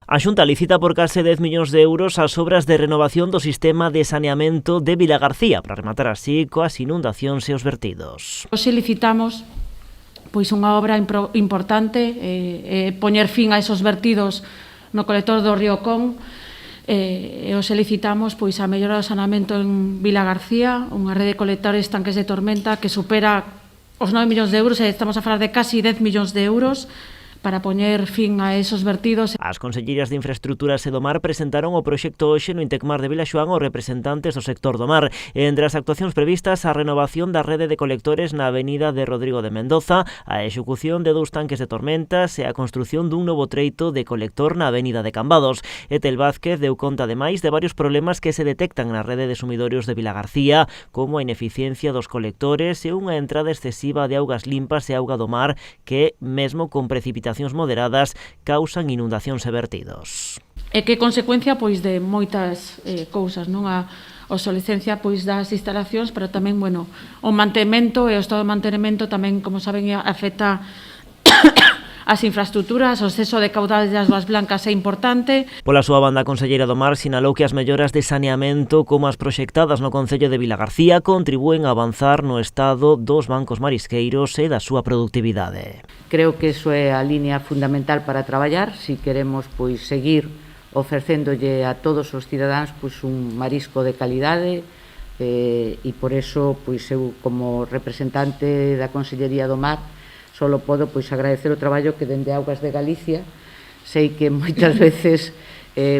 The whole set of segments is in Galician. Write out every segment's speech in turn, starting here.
A Xunta licita por case 10 millóns de euros as obras de renovación do sistema de saneamento de Vilagarcía para rematar así coas inundacións e os vertidos. Hoxe licitamos unha obra importante, poñer fin a esos vertidos no colector do río Con. Hoxe licitamos a mellora do saneamento en Vilagarcía, unha rede de colectores tanques de tormenta que supera os 9 millóns de euros, e estamos a falar de casi 10 millóns de euros para poñer fin a esos vertidos. As conselleiras de Infraestruturas e do Mar presentaron o proxecto hoxe no Intecmar de Vilaxoán aos representantes do sector do mar. Entre as actuacións previstas, a renovación da rede de colectores na avenida de Rodrigo de Mendoza, a execución de 2 tanques de tormentas e a construción dun novo treito de colector na avenida de Cambados. Etel Vázquez deu conta ademais de varios problemas que se detectan na rede de sumidorios de Vilagarcía, como a ineficiencia dos colectores e unha entrada excesiva de augas limpas e auga do mar que, mesmo con precipitacións moderadas, causan inundacións e vertidos. E que consecuencia de moitas cousas, non? A obsolescencia das instalacións, pero tamén, o mantemento e o estado de mantemento tamén, como saben, afecta as infraestruturas, o exceso de caudal das augas blancas é importante. Pola súa banda, a conselleira do Mar sinalou que as melloras de saneamento como as proxectadas no concello de Vilagarcía contribúen a avanzar no estado dos bancos marisqueiros e da súa productividade. Creo que iso é a línea fundamental para traballar, se queremos seguir ofrecéndolle a todos os cidadáns un marisco de calidade, e por eso eu, como representante da Consellería do Mar, só podo agradecer o traballo que dende Augas de Galicia. Sei que moitas veces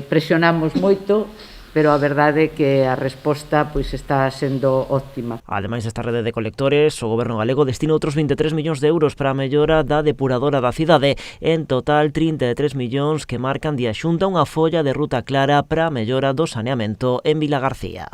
presionamos moito, pero a verdade é que a resposta está sendo óptima. Ademais desta rede de colectores, o Goberno galego destina outros 23 millóns de euros para a mellora da depuradora da cidade. En total, 33 millóns que marcan de a Xunta unha folla de ruta clara para a mellora do saneamento en Vilagarcía.